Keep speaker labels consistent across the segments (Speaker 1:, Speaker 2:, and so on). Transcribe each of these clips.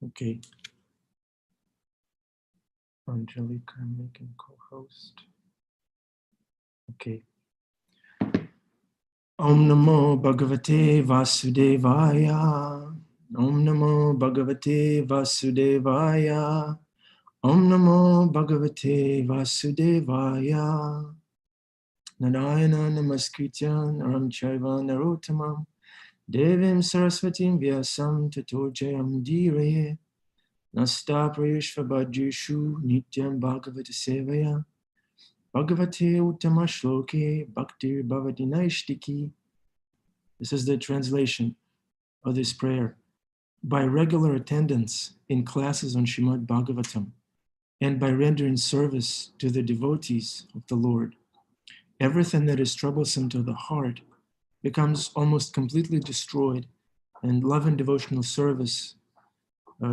Speaker 1: Okay. Angelica, I'm making co-host. Okay. Om Namo Bhagavate Vasudevaya. Om Namo Bhagavate Vasudevaya. Om Namo Bhagavate Vasudevaya. Narayana Namaskritya Naram Chaiva Narottamam Devim Saraswatim Vyasam Tato Jayam Dhiraye Nasta Prayeshvabhajeshu Nityam Bhagavata Sevaya Bhagavate Uttama Shloke Bhaktir Bhavati Naishtiki. This is the translation of this prayer. By regular attendance in classes on Srimad Bhagavatam and by rendering service to the devotees of the Lord, everything that is troublesome to the heart becomes almost completely destroyed, and love and devotional service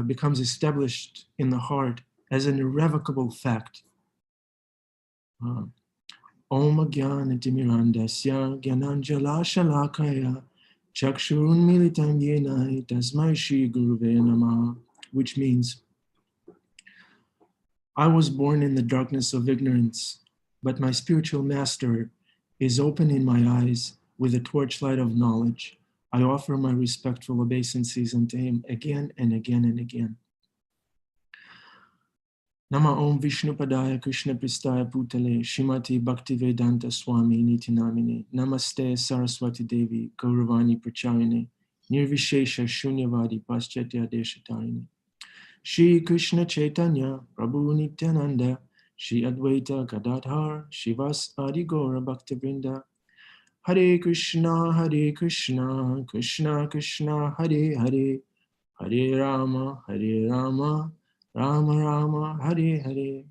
Speaker 1: becomes established in the heart as an irrevocable fact. Om Jnana Timirandasya Gyananjala Shalakaya Chakshurun Militam Yenai Tasmai Shri Guruve Namaha, which means, I was born in the darkness of ignorance, but my spiritual master is opening my eyes with the torchlight of knowledge. I offer my respectful obeisances unto him again and again and again. Nama Om Vishnu Padaya Krishna Pristaya Bhutale Shrimati Bhaktivedanta Swami Niti Namine Namaste Saraswati Devi Gauravani Pracharine Nirvishesha Shunyavadi Paschatya Deshatarine Shri Krishna Chaitanya Prabhu Nityananda Shri Advaita Gadadhar Shivas Adi Gaura Bhaktivinoda Hare Krishna, Krishna Krishna, Hare Hare, Hare Rama, Rama Rama, Hare Hare,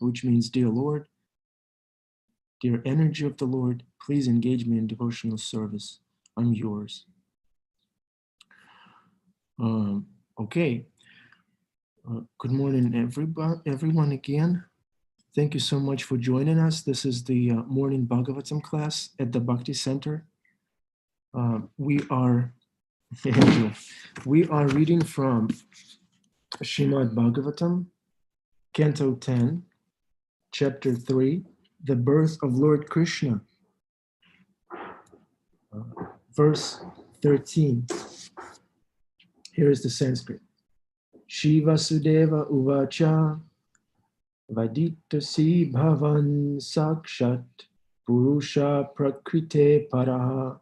Speaker 1: which means, dear Lord, dear energy of the Lord, please engage me in devotional service. I'm yours. Okay. Good morning, everyone again. Thank you so much for joining us. This is the morning Bhagavatam class at the Bhakti Center. We are reading from Srimad Bhagavatam, Canto 10, Chapter 3, The Birth of Lord Krishna, verse 13. Here is the Sanskrit. Shiva Sudeva Uvacha Vaditasi Bhavan Sakshat Purusha Prakrite Paraha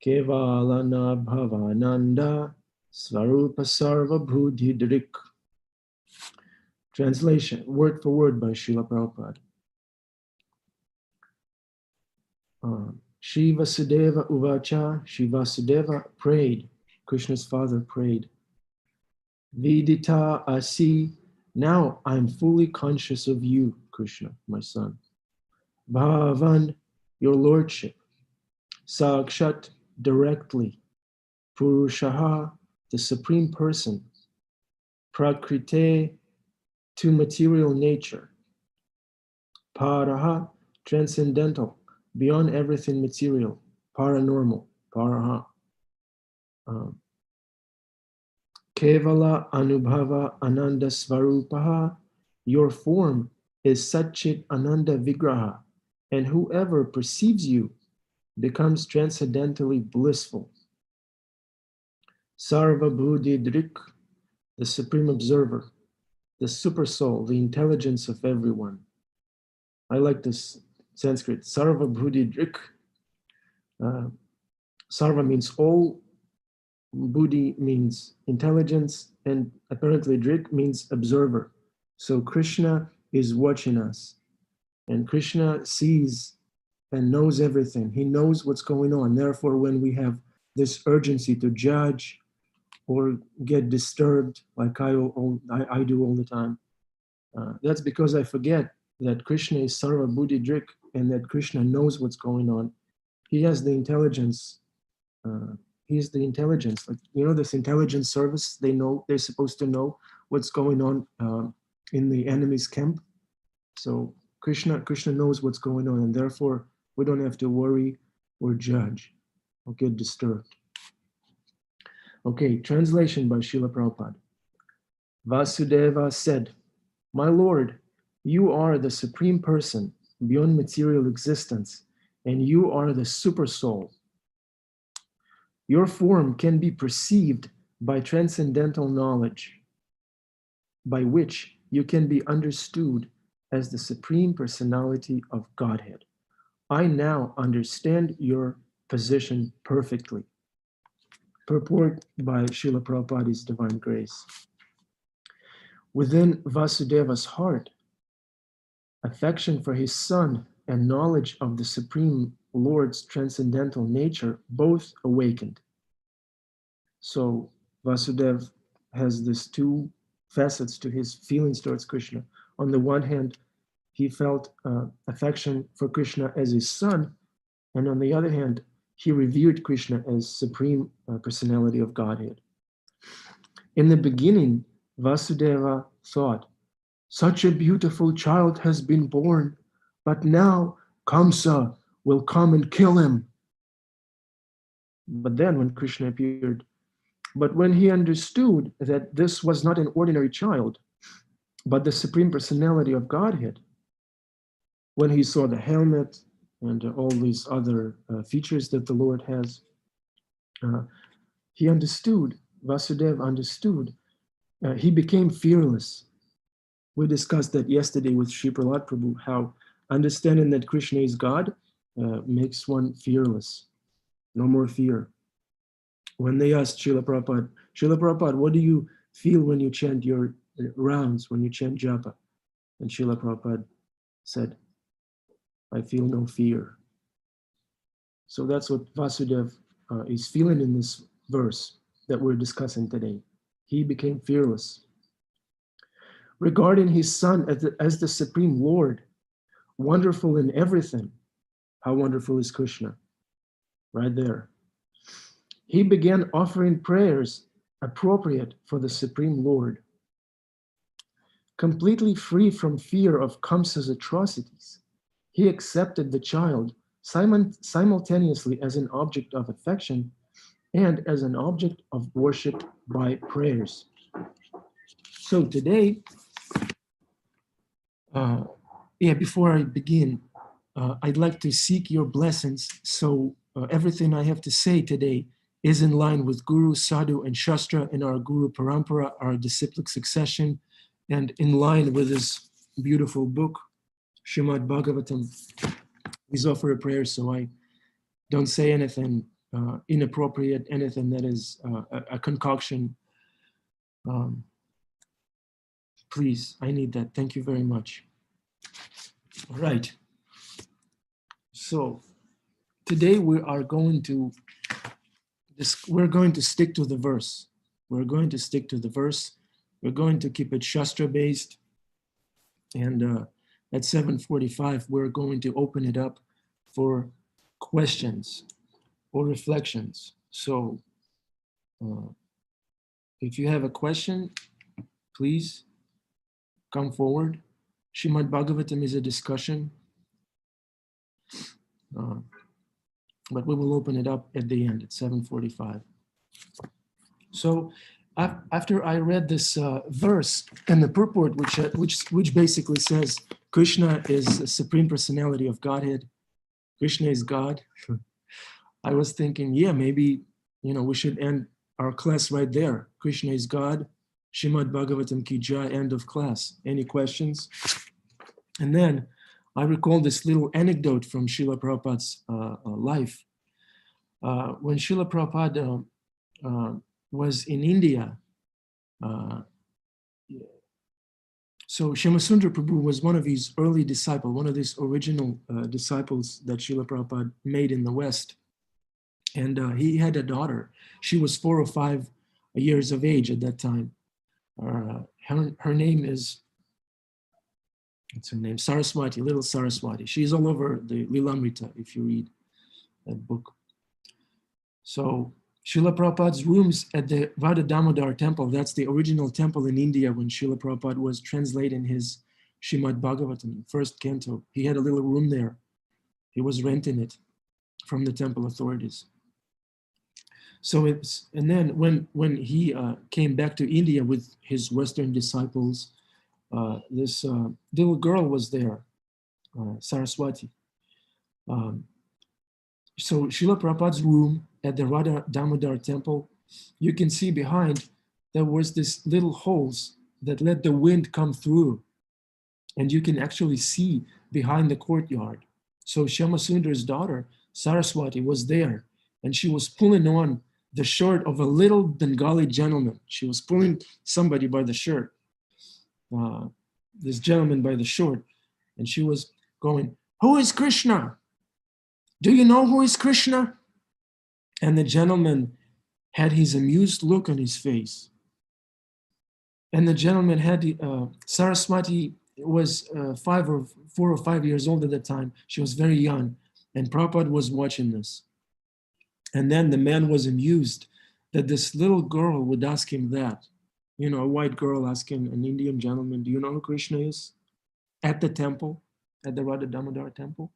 Speaker 1: Kevalana Bhavananda Svarupa Sarva Bhudhidrik. Translation, word for word by Srila Prabhupada. Shri Vasudeva Uvacha, Shri Vasudeva prayed, Krishna's father prayed. Vidita Asi, now I'm fully conscious of you, Krishna, my son. Bhavan, your lordship. Sakshat, directly. Purushaha, the supreme person. Prakrite, to material nature. Paraha, transcendental, beyond everything material. Paranormal, paraha. Kevala Anubhava Ananda Svarupaha, your form is Satchit Ananda Vigraha, and whoever perceives you becomes transcendentally blissful. Sarva Buddhi Drik, the supreme observer, the super soul, the intelligence of everyone. I like this Sanskrit, Sarva Buddhi Drik. Sarva means all, Buddhi means intelligence, and apparently Drik means observer. So Krishna is watching us, and Krishna sees and knows everything. He knows what's going on. Therefore, when we have this urgency to judge or get disturbed, like I do all the time, that's because I forget that Krishna is Sarva Buddhi Drik, and that Krishna knows what's going on. He has the intelligence. He's the intelligence, like, this intelligence service, they're supposed to know what's going on in the enemy's camp. So Krishna knows what's going on, and therefore we don't have to worry or judge or get disturbed. Okay, translation by Srila Prabhupada. Vasudeva said, "My Lord, you are the Supreme Person beyond material existence, and you are the Super Soul. Your form can be perceived by transcendental knowledge, by which you can be understood as the Supreme Personality of Godhead. I now understand your position perfectly." Purport by Srila Prabhupada's Divine Grace. Within Vasudeva's heart, affection for his son and knowledge of the Supreme Lord's transcendental nature both awakened. So Vasudeva has these two facets to his feelings towards Krishna. On the one hand, he felt affection for Krishna as his son, and on the other hand, he revered Krishna as Supreme Personality of Godhead. In the beginning, Vasudeva thought, "Such a beautiful child has been born, but now Kamsa will come and kill him." But then when Krishna appeared, but when he understood that this was not an ordinary child, but the Supreme Personality of Godhead, when he saw the helmet and all these other features that the Lord has, he understood, Vasudeva understood, he became fearless. We discussed that yesterday with Sri Prahlad Prabhu, how understanding that Krishna is God makes one fearless, no more fear. When they asked Srila Prabhupada, what do you feel when you chant your rounds, when you chant japa? And Srila Prabhupada said, "I feel no fear." So that's what Vasudeva is feeling in this verse that we're discussing today. He became fearless. Regarding his son as the Supreme Lord, wonderful in everything. How wonderful is Krishna? Right there. He began offering prayers appropriate for the Supreme Lord. Completely free from fear of Kamsa's atrocities, he accepted the child simultaneously as an object of affection and as an object of worship by prayers. So today, before I begin, I'd like to seek your blessings. So everything I have to say today is in line with Guru, Sadhu, and Shastra in our Guru Parampara, our disciplic succession, and in line with this beautiful book, Srimad Bhagavatam. Please offer a prayer so I don't say anything inappropriate, anything that is a concoction. Please, I need that. Thank you very much. All right. So today we're going to stick to the verse. We're going to stick to the verse. We're going to keep it Shastra based. And at 7:45, we're going to open it up for questions or reflections. So if you have a question, please come forward. Srimad Bhagavatam is a discussion, but we will open it up at the end at 7:45. So after I read this verse and the purport, which basically says Krishna is the Supreme Personality of Godhead, Krishna is God, I was thinking, maybe we should end our class right there. Krishna is God, Srimad Bhagavatam Ki Jai, end of class. Any questions? And then I recall this little anecdote from Srila Prabhupada's life. When Srila Prabhupada was in India, so Shyamasundara Prabhu was one of his early disciples, one of these original disciples that Srila Prabhupada made in the West. And he had a daughter. She was 4 or 5 years of age at that time. Her name is, what's her name? Saraswati, little Saraswati. She's all over the Lilamrita if you read that book. So Srila Prabhupada's rooms at the Vada Damodar temple, that's the original temple in India when Srila Prabhupada was translating his Srimad Bhagavatam, first canto. He had a little room there. He was renting it from the temple authorities. So and then when he came back to India with his Western disciples, this little girl was there, Saraswati. So Srila Prabhupada's room at the Radha Damodar temple, you can see behind there was this little holes that let the wind come through, and you can actually see behind the courtyard. So Shyamasundara's daughter, Saraswati, was there, and she was pulling on the shirt of a little Bengali gentleman. She was pulling somebody by the shirt, this gentleman by the shirt, and she was going, "Who is Krishna? Do you know who is Krishna?" And the gentleman had his amused look on his face. And the gentleman had, Saraswati was 4 or 5 years old at the time. She was very young. And Prabhupada was watching this. And then the man was amused that this little girl would ask him that. You know, a white girl asking an Indian gentleman, "Do you know who Krishna is?" At the temple, at the Radha Damodar temple.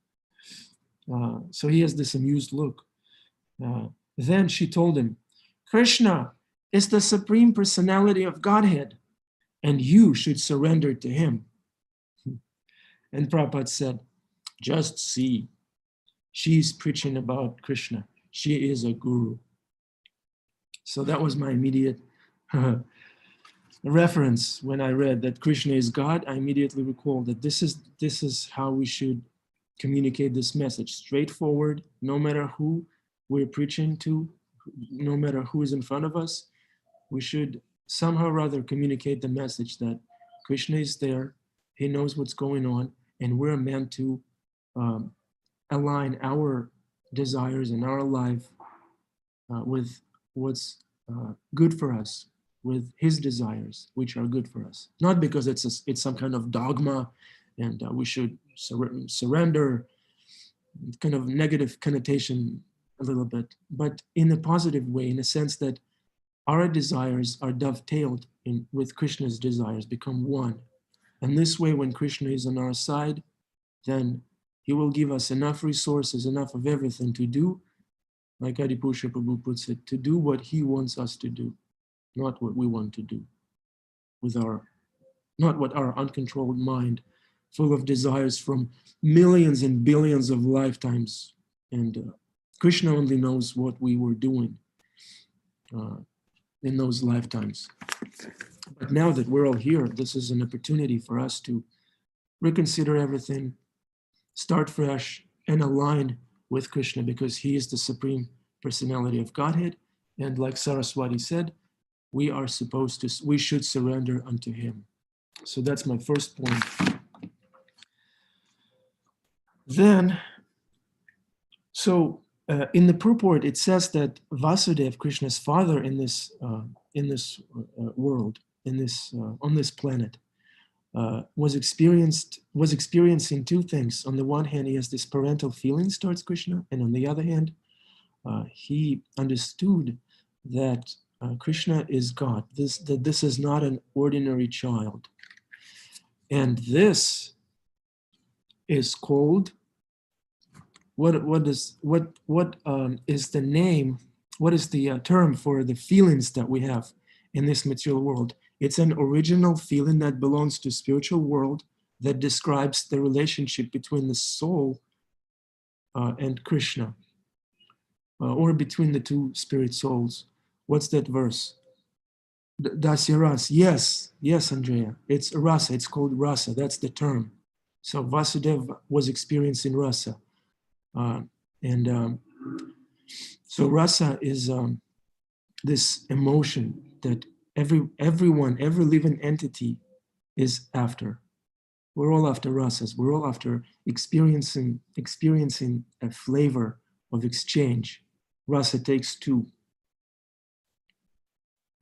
Speaker 1: So he has this amused look. Then she told him, "Krishna is the Supreme Personality of Godhead, and you should surrender to him." And Prabhupada said, "Just see, she's preaching about Krishna. She is a guru." So that was my immediate reference when I read that Krishna is God. I immediately recalled that this is how we should communicate this message, straightforward, no matter who we're preaching to, no matter who is in front of us. We should somehow or other communicate the message that Krishna is there, he knows what's going on, and we're meant to align our desires and our life with what's good for us, with his desires, which are good for us. Not because it's some kind of dogma and we should surrender, kind of negative connotation a little bit, but in a positive way, in a sense that our desires are dovetailed with Krishna's desires, become one. And this way, when Krishna is on our side, then he will give us enough resources, enough of everything to do, like Adipusha Prabhu puts it, to do what he wants us to do, not what we want to do, not what our uncontrolled mind, full of desires from millions and billions of lifetimes. And Krishna only knows what we were doing in those lifetimes. But now that we're all here, this is an opportunity for us to reconsider everything, start fresh, and align with Krishna, because he is the Supreme Personality of Godhead. And like Saraswati said, we should surrender unto him. So that's my first point. Then, in the purport, it says that Vasudeva, Krishna's father in this world, on this planet, was experiencing two things. On the one hand, he has this parental feelings towards Krishna, and on the other hand, he understood that Krishna is God. That this is not an ordinary child, and this is called. What is the name? What is the term for the feelings that we have in this material world? It's an original feeling that belongs to spiritual world, that describes the relationship between the soul and Krishna, or between the two spirit souls. What's that verse? Dasya Rasa. Yes, Andrea. It's rasa. It's called rasa. That's the term. So Vasudeva was experiencing rasa. So rasa is this emotion that every living entity is after. We're all after rasas. We're all after experiencing a flavor of exchange. Rasa takes two.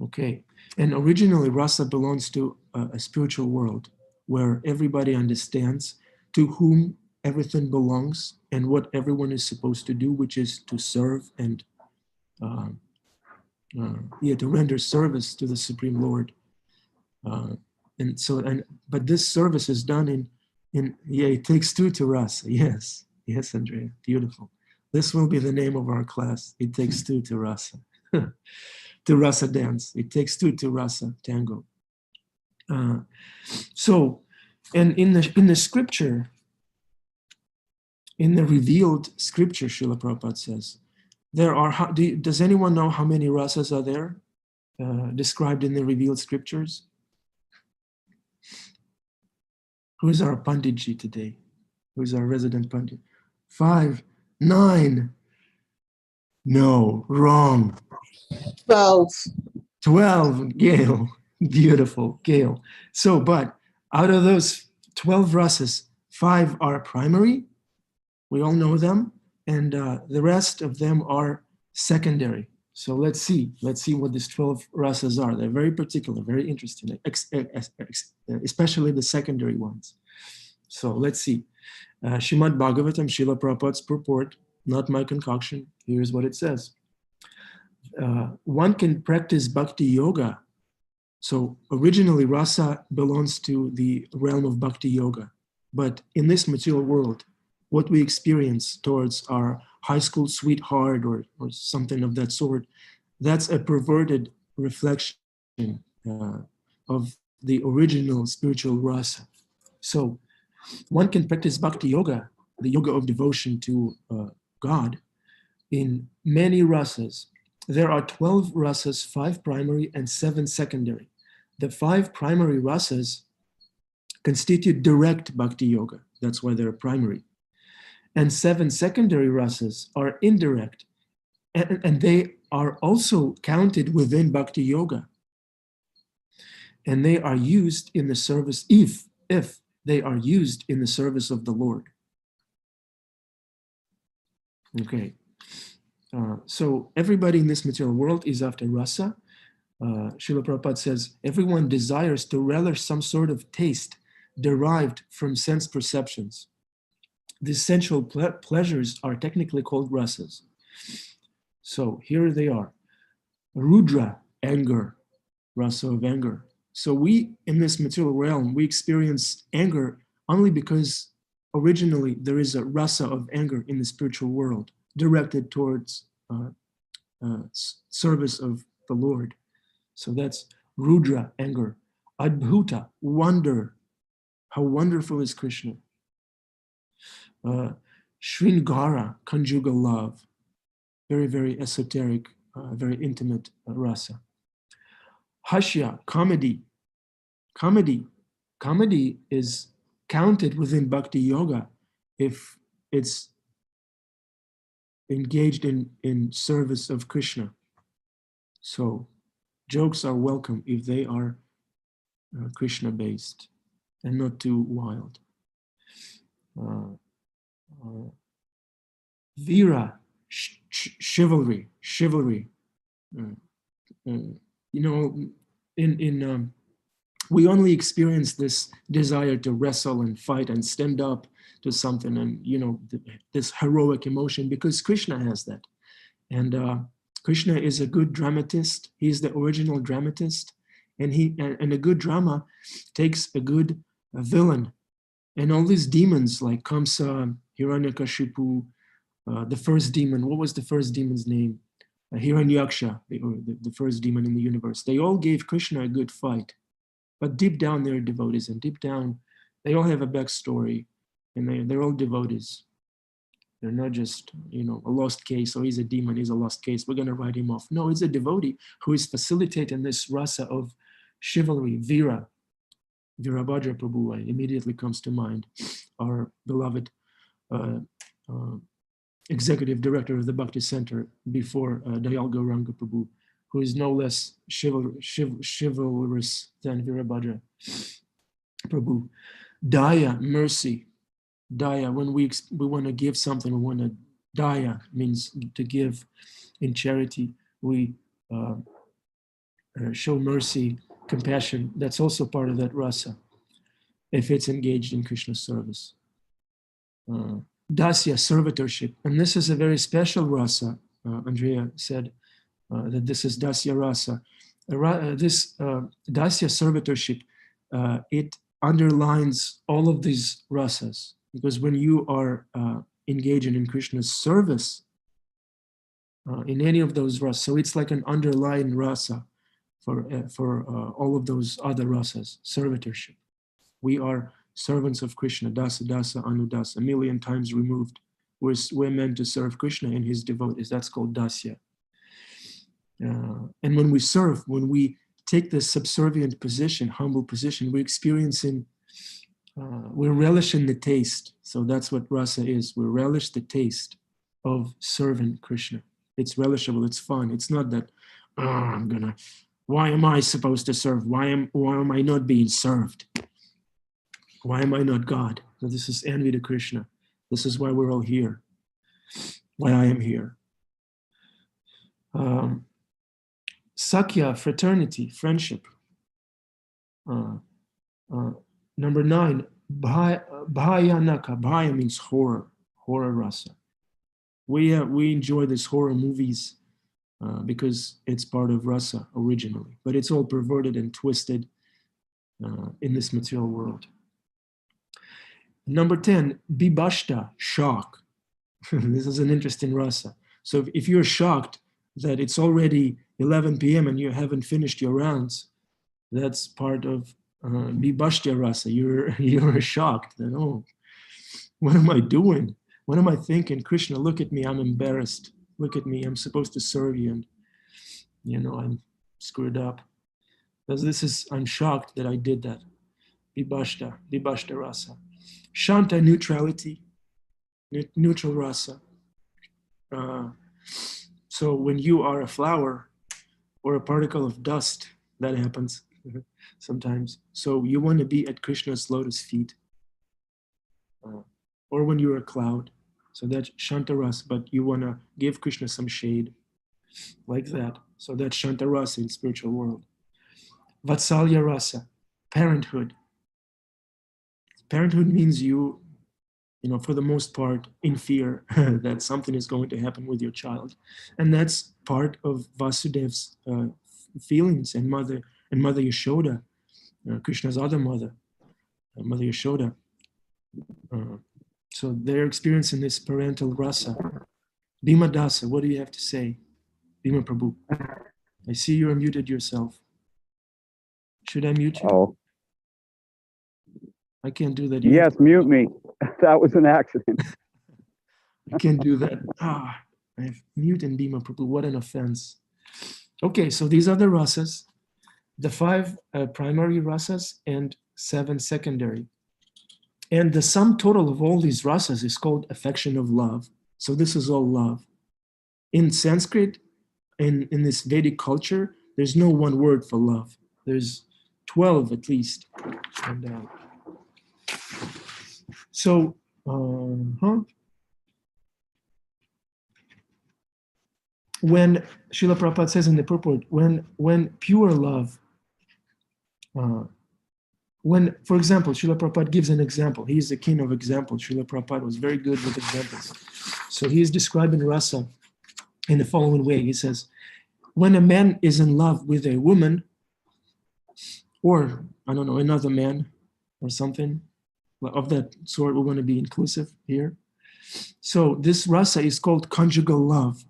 Speaker 1: Okay, and originally rasa belongs to a spiritual world where everybody understands to whom everything belongs and what everyone is supposed to do, which is to serve and to render service to the Supreme Lord. But this service is done in it takes two to rasa. Yes, Andrea, beautiful. This will be the name of our class. It takes two to rasa. to rasa dance. It takes two to rasa tango. So, and in the scripture, in the revealed scripture, Srila Prabhupada says, there are, does anyone know how many rasas are there described in the revealed scriptures? Who is our Panditji today? Who is our resident Pandit? 5, 9. No, wrong.
Speaker 2: 12.
Speaker 1: 12, Gail. Beautiful, Gail. So, but out of those 12 rasas, 5 are primary. We all know them. And the rest of them are secondary. So let's see what these 12 rasas are. They're very particular, very interesting, especially the secondary ones. So let's see. Srimad Bhagavatam, Srila Prabhupada's purport, not my concoction. Here's what it says. One can practice bhakti yoga. So originally rasa belongs to the realm of bhakti yoga. But in this material world, what we experience towards our high school sweetheart or something of that sort, that's a perverted reflection of the original spiritual rasa. So one can practice bhakti yoga, the yoga of devotion to God, in many rasas. There are 12 rasas, 5 primary and 7 secondary. The 5 primary rasas constitute direct bhakti yoga. That's why they're primary. And 7 secondary rasas are indirect. And they are also counted within bhakti yoga. And they are used in the service, if they are used in the service of the Lord. Okay. So everybody in this material world is after rasa. Srila Prabhupada says, everyone desires to relish some sort of taste derived from sense perceptions. These sensual pleasures are technically called rasas. So here they are. Rudra, anger, rasa of anger. So we, in this material realm, we experience anger only because originally there is a rasa of anger in the spiritual world directed towards service of the Lord. So that's Rudra, anger. Adbhuta, wonder. How wonderful is Krishna. Shringara, conjugal love. Very, very esoteric, very intimate rasa. Hashya, comedy. Comedy is counted within bhakti yoga if it's engaged in service of Krishna. So jokes are welcome if they are Krishna based and not too wild. Vira, chivalry. We only experience this desire to wrestle and fight and stand up to something, and this heroic emotion because Krishna has that. And Krishna is a good dramatist. He's the original dramatist, and a good drama takes a good villain. And all these demons like Kamsa, Hiranyakashipu, the first demon. What was the first demon's name? Hiranyaksha, the first demon in the universe. They all gave Krishna a good fight. But deep down, they're devotees, and deep down, they all have a backstory, and they're all devotees. They're not just, a lost case, or he's a demon, he's a lost case, we're going to write him off. No, it's a devotee who is facilitating this rasa of chivalry, Vira. Virabhadra Prabhu immediately comes to mind, our beloved executive director of the Bhakti Center before Dayal Gauranga Prabhu, who is no less chivalrous than Virabhadra Prabhu. Daya, mercy. Daya, when we want to give something, we want to daya, means to give in charity. We show mercy, compassion. That's also part of that rasa, if it's engaged in Krishna's service. Dasya, servitorship. And this is a very special rasa. Andrea said that this is Dasya rasa. This Dasya servitorship, it underlines all of these rasas, because when you are engaging in Krishna's service, in any of those rasas. So it's like an underlying rasa for all of those other rasas, servitorship. We are servants of Krishna, dasa, dasa, anudasa, a million times removed. We're meant to serve Krishna and his devotees. That's called dasya. And when we serve, when we take this subservient position, humble position, we're experiencing, we're relishing the taste. So that's what rasa is. We relish the taste of serving Krishna. It's relishable, it's fun. It's not that, why am I supposed to serve? Why am I not being served? Why am I not God? So this is envy to Krishna. This is why we're all here. Why I am here. Sakya, fraternity, friendship. Number 9, bhayanaka. Bhaya means horror, horror rasa. We enjoy these horror movies because it's part of rasa originally, but it's all perverted and twisted in this material world. Number 10, bibashta, shock. This is an interesting rasa. So if you're shocked that it's already 11 p.m. and you haven't finished your rounds, that's part of bibashta rasa. You're shocked that, oh, what am I doing? What am I thinking? Krishna, look at me, I'm embarrassed. Look at me, I'm supposed to serve you, and I'm screwed up. Because I'm shocked that I did that. Bibashta rasa. Shanta, neutrality, neutral rasa. So when you are a flower or a particle of dust, that happens sometimes. So you want to be at Krishna's lotus feet. Or when you're a cloud. So that's Shanta rasa, but you want to give Krishna some shade, like that. So that's Shanta rasa in spiritual world. Vatsalya rasa, parenthood. Parenthood means you for the most part, in fear that something is going to happen with your child. And that's part of Vasudev's feelings, and Mother Yashoda, Krishna's other mother, Mother Yashoda. So they're experiencing this parental rasa. Bhima Dasa, what do you have to say? Bhima Prabhu. I see you're muted yourself. Should I mute you?
Speaker 2: Oh.
Speaker 1: I can't do that.
Speaker 2: Yes, mute me. That was an accident.
Speaker 1: I can't do that. I have mute and Bhima Prabhu. What an offense. Okay, so these are the rasas, the 5 primary rasas and 7 secondary. And the sum total of all these rasas is called affection of love. So this is all love. In Sanskrit, in this Vedic culture, there's no one word for love. There's 12 at least. And so, when Srila Prabhupada says in the purport, when pure love, for example, Srila Prabhupada gives an example. He is the king of examples. Srila Prabhupada was very good with examples. So he is describing rasa in the following way. He says, when a man is in love with a woman, or, I don't know, another man or something of that sort, we're going to be inclusive here. So this rasa is called conjugal love.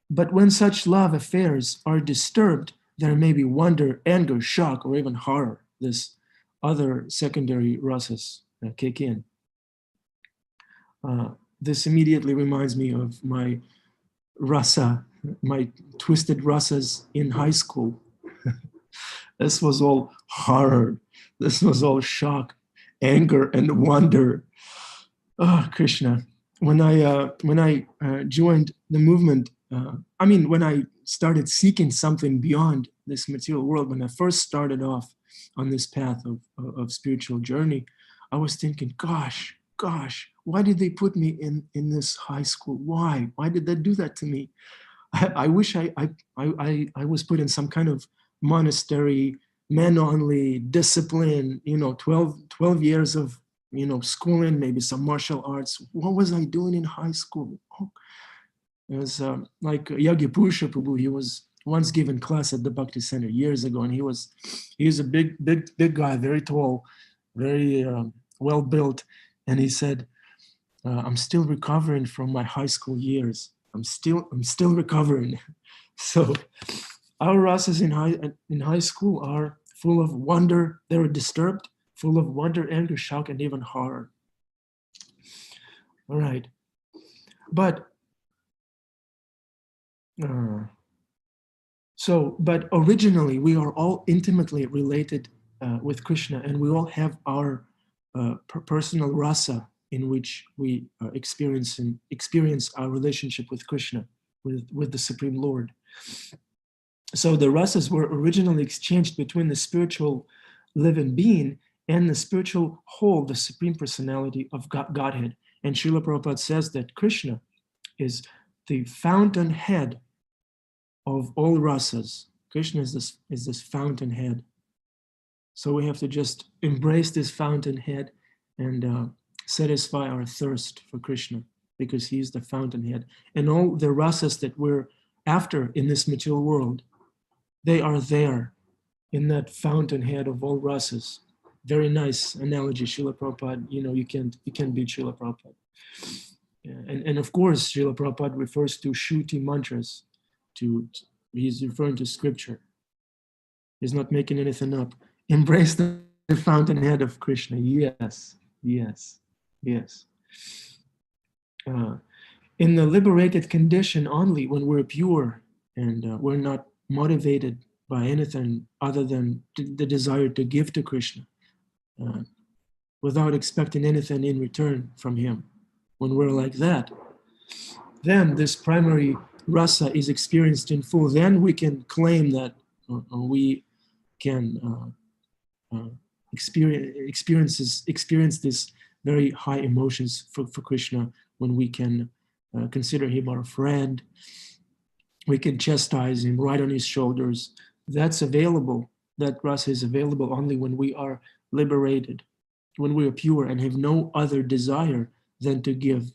Speaker 1: But when such love affairs are disturbed, there may be wonder, anger, shock, or even horror. This other secondary rasas kick in. This immediately reminds me of my rasa, my twisted rasas in high school. This was all horror. This was all shock, anger, and wonder. Oh, Krishna. When I joined the movement, when I started seeking something beyond this material world, when I first started off on this path of spiritual journey, I was thinking, gosh, why did they put me in this high school? Why did they do that to me? I wish I was put in some kind of monastery, men-only discipline, 12 years of, schooling, maybe some martial arts. What was I doing in high school? Oh, it was like Yagya-Purusha Prabhu. He was once given class at the Bhakti Center years ago, and he was a big guy, very tall, very well built, and he said, I'm still recovering from my high school years. I'm still recovering. So our rasas in high school are full of wonder. They're disturbed, full of wonder, anger, shock, and even horror. All right. But but originally we are all intimately related with Krishna, and we all have our personal rasa in which we experience our relationship with Krishna, with the Supreme Lord. So the rasas were originally exchanged between the spiritual living being and the spiritual whole, the Supreme Personality of Godhead. And Srila Prabhupada says that Krishna is the fountainhead of all rasas. Krishna is this fountainhead. So we have to just embrace this fountainhead and satisfy our thirst for Krishna, because he is the fountainhead. And all the rasas that we're after in this material world, they are there in that fountainhead of all rasas. Very nice analogy, Srila Prabhupada. You can't beat Srila Prabhupada. And of course, Srila Prabhupada refers to Shruti mantras. He's referring to scripture. He's not making anything up. Embrace the fountainhead of Krishna. Yes. In the liberated condition only, when we're pure and we're not motivated by anything other than the desire to give to Krishna, without expecting anything in return from him, when we're like that, then this primary rasa is experienced in full. Then we can claim that we can experience this very high emotions for Krishna, when we can consider him our friend. We can chastise him right on his shoulders. That's available. That rasa is available only when we are liberated, when we are pure and have no other desire than to give.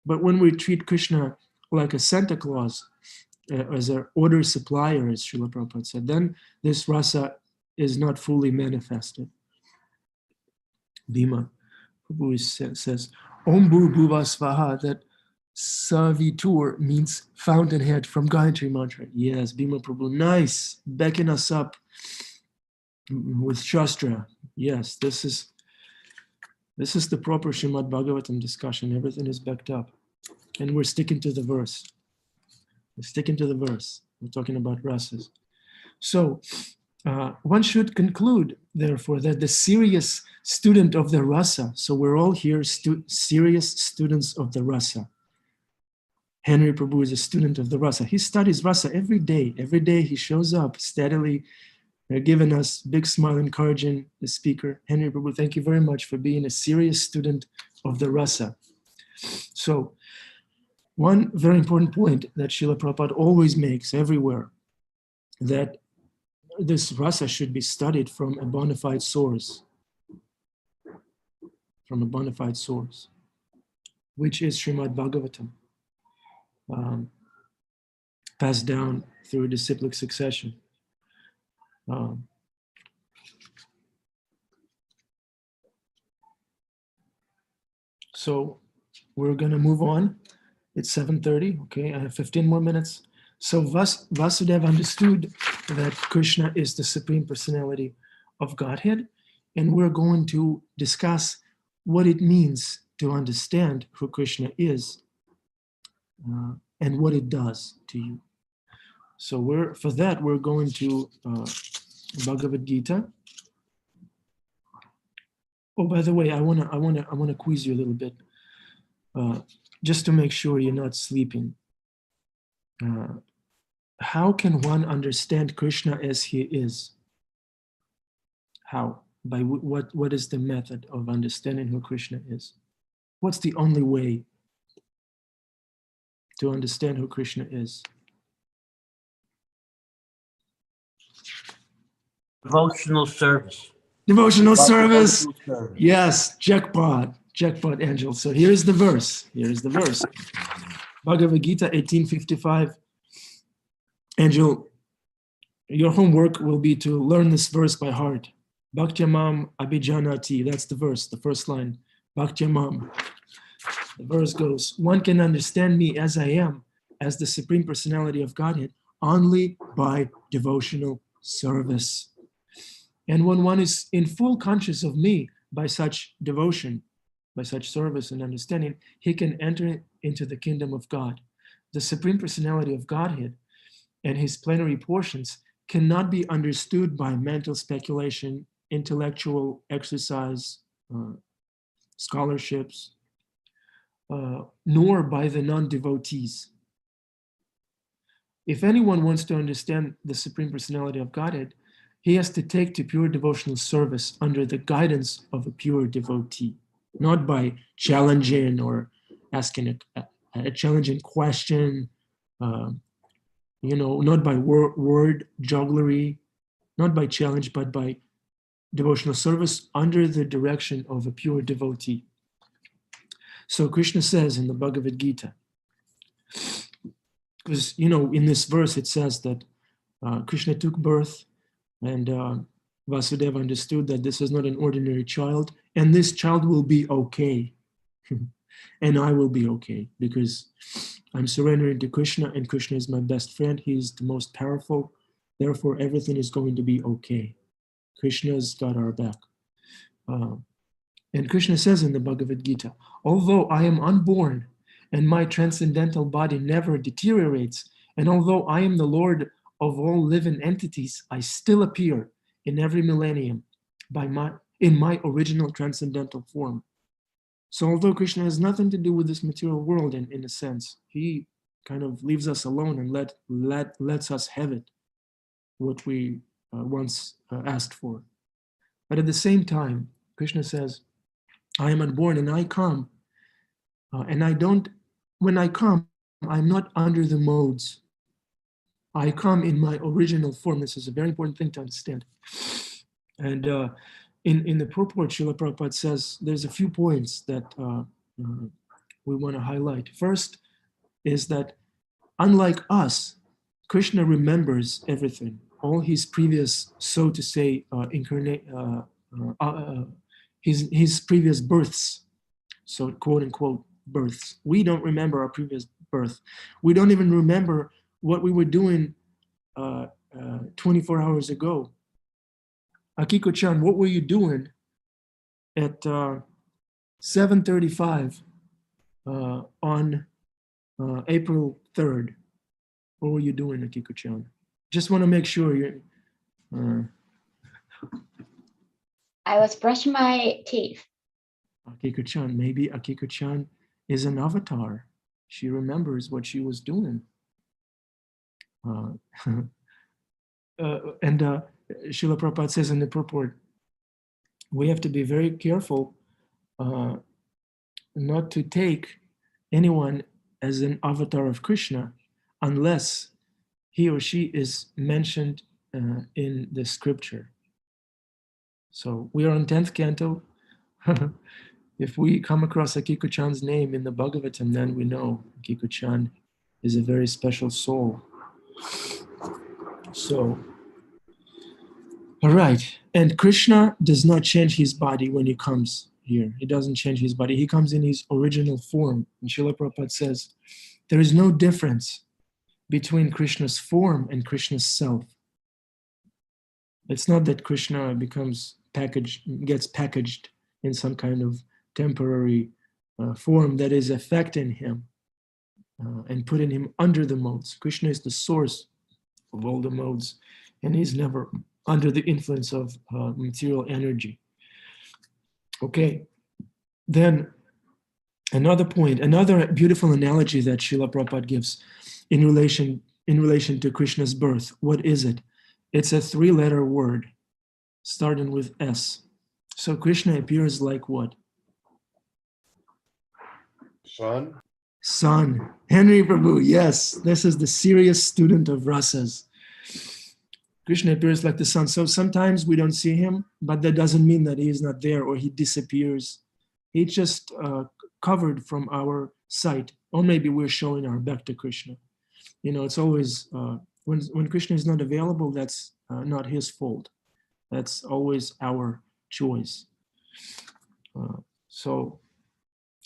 Speaker 1: But when we treat Krishna like a Santa Claus, as an order supplier, as Srila Prabhupada said, then this rasa is not fully manifested. Bhima Prabhu says, Om Bhu Bhuva Svaha, that Savitur means fountainhead from Gayatri Mantra. Yes, Bhima Prabhu, nice, backing us up with Shastra. Yes, this is the proper Srimad Bhagavatam discussion. Everything is backed up. And we're sticking to the verse. We're talking about rasas. So one should conclude, therefore, that the serious student of the rasa, so we're all here serious students of the rasa. Henry Prabhu is a student of the rasa. He studies rasa every day. Every day he shows up steadily, giving us big smile, encouraging the speaker. Henry Prabhu, thank you very much for being a serious student of the rasa. So one very important point that Srila Prabhupada always makes everywhere, that this rasa should be studied from a bona fide source. From a bona fide source, which is Srimad Bhagavatam, passed down through disciplic succession. So we're going to move on. It's 7:30. Okay, I have 15 more minutes. So Vasudeva understood that Krishna is the Supreme Personality of Godhead, and we're going to discuss what it means to understand who Krishna is and what it does to you. So we're going to Bhagavad-Gita. Oh, by the way, I wanna quiz you a little bit, just to make sure you're not sleeping. How can one understand Krishna as he is? How? By what is the method of understanding who Krishna is? What's the only way to understand who Krishna is?
Speaker 3: Devotional service.
Speaker 1: Devotional service. Yes, jackpot, Angel. So here's the verse. Bhagavad Gita 1855. Angel, your homework will be to learn this verse by heart. Bhaktyamam abhijanati. That's the verse, the first line. Bhaktyamam. The verse goes, one can understand me as I am, as the Supreme Personality of Godhead, only by devotional service. And when one is in full conscious of me by such devotion, by such service and understanding, he can enter into the kingdom of God. The Supreme Personality of Godhead and his plenary portions cannot be understood by mental speculation, intellectual exercise, scholarships, nor by the non-devotees. If anyone wants to understand the Supreme Personality of Godhead, he has to take to pure devotional service under the guidance of a pure devotee, not by challenging or asking a challenging question, not by word jugglery, not by challenge, but by devotional service under the direction of a pure devotee. So Krishna says in the Bhagavad-Gita, because, in this verse it says that Krishna took birth and Vasudeva understood that this is not an ordinary child, and this child will be okay. And I will be okay because I'm surrendering to Krishna, and Krishna is my best friend. He is the most powerful. Therefore, everything is going to be okay. Krishna's got our back. And Krishna says in the Bhagavad Gita, although I am unborn and my transcendental body never deteriorates, and although I am the Lord of all living entities, I still appear in every millennium in my original transcendental form. So although Krishna has nothing to do with this material world in a sense, he kind of leaves us alone and lets us have it, what we once asked for. But at the same time, Krishna says, I am unborn and I come, when I come, I'm not under the modes. I come in my original form. This is a very important thing to understand. And in the purport, Srila Prabhupada says there's a few points that we want to highlight. First is that unlike us, Krishna remembers everything, all his previous, so to say, his previous births, so quote unquote births. We don't remember our previous birth. We don't even remember what we were doing 24 hours ago. Akiko-chan, what were you doing at 7:35 on April 3rd? What were you doing, Akiko-chan? Just want to make sure you.
Speaker 4: I was brushing my teeth.
Speaker 1: Akiko-chan, maybe Akiko-chan is an avatar. She remembers what she was doing. And Srila Prabhupada says in the purport, we have to be very careful not to take anyone as an avatar of Krishna unless he or she is mentioned in the scripture. So we are on 10th canto. If we come across Akiko-chan's name in the Bhagavatam, then we know Akiko-chan is a very special soul. So, all right. And Krishna does not change his body when he comes here. He doesn't change his body. He comes in his original form. And Srila Prabhupada says, there is no difference between Krishna's form and Krishna's self. It's not that Krishna gets packaged in some kind of temporary form that is affecting him and putting him under the modes. Krishna is the source of all the modes, and he's never under the influence of material energy. Okay, then another point, another beautiful analogy that Srila Prabhupada gives in relation to Krishna's birth. What is it? It's a 3-letter word starting with S. So Krishna appears like what?
Speaker 5: Sun.
Speaker 1: Sun. Henry Prabhu, yes, this is the serious student of rasas. Krishna appears like the sun. So sometimes we don't see him, but that doesn't mean that he is not there or he disappears. He's just covered from our sight. Or maybe we're showing our back to Krishna. It's always, when Krishna is not available, that's not his fault. That's always our choice. So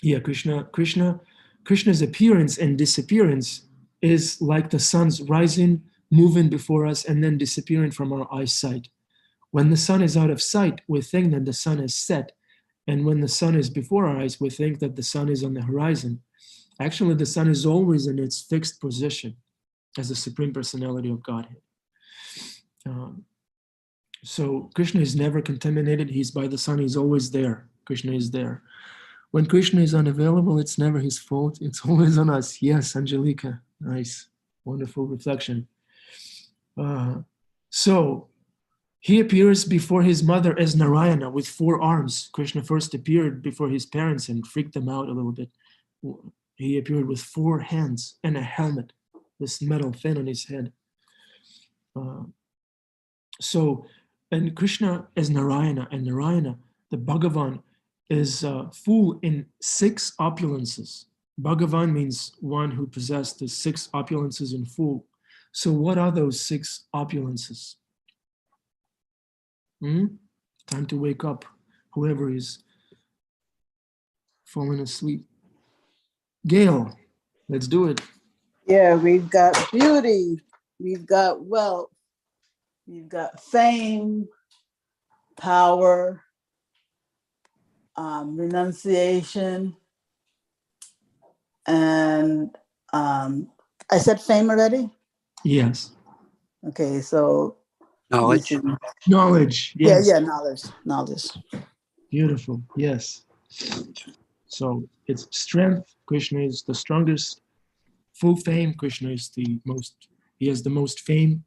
Speaker 1: Yeah, Krishna's appearance and disappearance is like the sun's rising, moving before us, and then disappearing from our eyesight. When the sun is out of sight, we think that the sun has set. And when the sun is before our eyes, we think that the sun is on the horizon. Actually, the sun is always in its fixed position as the Supreme Personality of Godhead. So Krishna is never contaminated. He's by the sun. He's always there. Krishna is there. When Krishna is unavailable, it's never his fault. It's always on us. Yes, Angelica. Nice. Wonderful reflection. So he appears before his mother as Narayana with 4 arms. Krishna first appeared before his parents and freaked them out a little bit. He appeared with 4 hands and a helmet, this metal fan on his head. And Krishna as Narayana, and Narayana, the Bhagavan, is full in 6 opulences. Bhagavan means one who possessed the 6 opulences in full. So what are those 6 opulences? Time to wake up, whoever is falling asleep. Gail, let's do it.
Speaker 5: Yeah, we've got beauty, we've got wealth, we've got fame, power, renunciation, and I said fame already?
Speaker 1: Yes.
Speaker 5: Okay, so
Speaker 3: Knowledge.
Speaker 1: Knowledge. Yes.
Speaker 5: Yeah, knowledge.
Speaker 1: Beautiful. Yes. So it's strength. Krishna is the strongest. Full fame. Krishna is he has the most fame.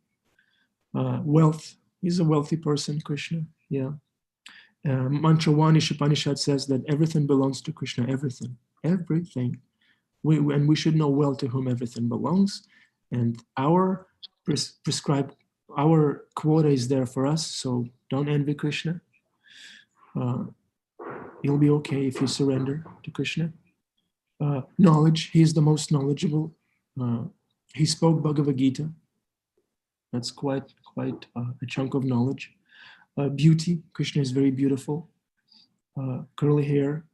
Speaker 1: Wealth. He's a wealthy person, Krishna. Yeah. Mantra 1 Upanishad says that everything belongs to Krishna. Everything. Everything. And we should know well to whom everything belongs. And our prescribed, our quota is there for us. So don't envy Krishna. You'll be okay if you surrender to Krishna. Knowledge. He is the most knowledgeable. He spoke Bhagavad-Gita. That's quite a chunk of knowledge. Beauty. Krishna is very beautiful. Curly hair.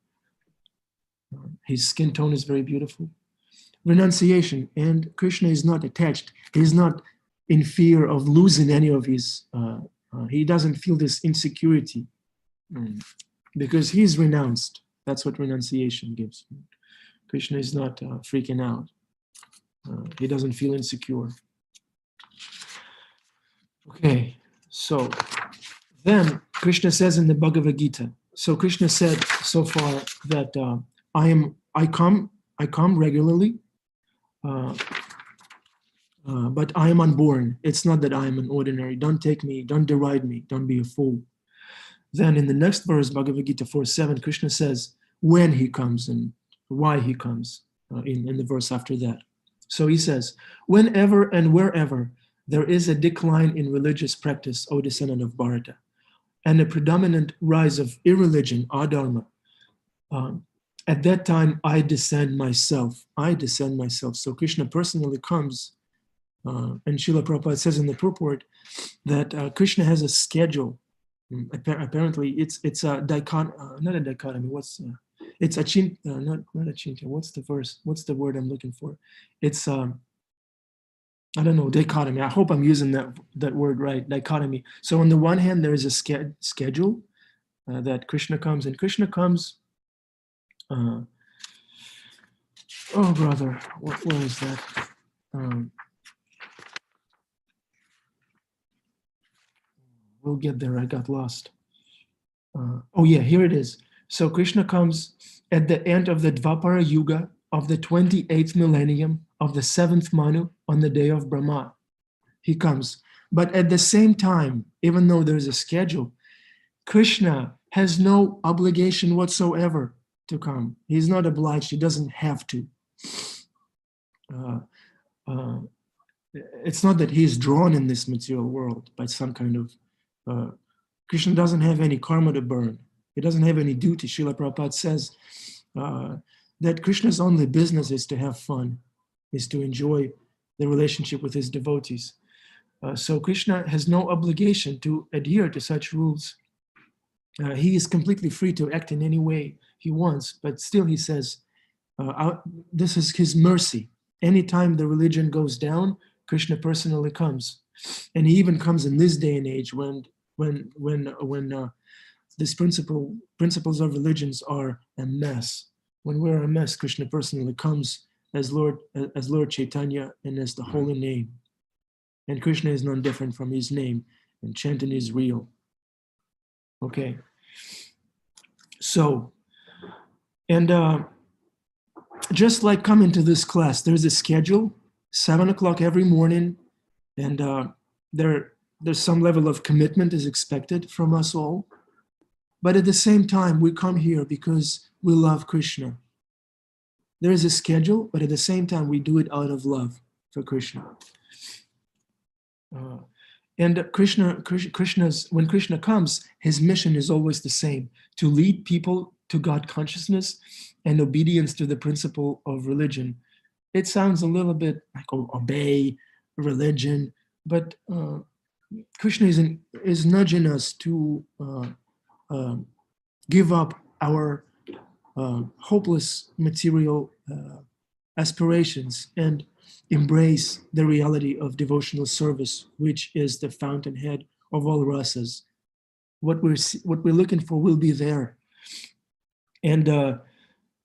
Speaker 1: His skin tone is very beautiful. Renunciation. And Krishna is not attached. He's not in fear of losing any of his. He doesn't feel this insecurity because he's renounced. That's what renunciation gives. Krishna is not freaking out. He doesn't feel insecure. Okay, so then Krishna says in the Bhagavad Gita. So Krishna said so far that I come regularly, but I am unborn. It's not that I am an ordinary. Don't take me, don't deride me, don't be a fool. Then in the next verse, Bhagavad Gita 4:7, Krishna says when he comes and why he comes in the verse after that. So he says, whenever and wherever there is a decline in religious practice, O descendant of Bharata, and a predominant rise of irreligion, adharma, at that time I descend myself. So Krishna personally comes, and Srila Prabhupada says in the purport that Krishna has a schedule. Apparently, it's a dichotomy, not a dichotomy. It's a not a chinta. What's the verse? What's the word I'm looking for? It's I don't know, dichotomy. I hope I'm using that word right, dichotomy. So on the one hand, there is a schedule that Krishna comes, and Krishna comes. Oh, brother, where is that? We'll get there. I got lost. Oh yeah, here it is. So Krishna comes at the end of the Dvapara Yuga of the 28th millennium of the 7th Manu on the day of Brahma. He comes. But at the same time, even though there's a schedule, Krishna has no obligation whatsoever to come. He's not obliged. He doesn't have to. It's not that he's drawn in this material world by some kind of... Krishna doesn't have any karma to burn. He doesn't have any duty. Srila Prabhupada says that Krishna's only business is to have fun, is to enjoy the relationship with his devotees. So Krishna has no obligation to adhere to such rules. He is completely free to act in any way he wants, but still he says, this is his mercy. Anytime the religion goes down, Krishna personally comes. And he even comes in this day and age when these principles of religions are a mess. When we're a mess, Krishna personally comes as Lord Chaitanya and as the holy name. And Krishna is none different from his name, and chanting is real. Okay. So, and just like coming to this class, there's a schedule, 7 o'clock every morning, and there's some level of commitment is expected from us all. But at the same time, we come here because we love Krishna. There is a schedule, but at the same time, we do it out of love for Krishna. And when Krishna comes, his mission is always the same: to lead people to God consciousness and obedience to the principle of religion. It sounds a little bit like obey religion, but Krishna is nudging us to give up our hopeless material aspirations and embrace the reality of devotional service, which is the fountainhead of all rasas. What we're looking for will be there. And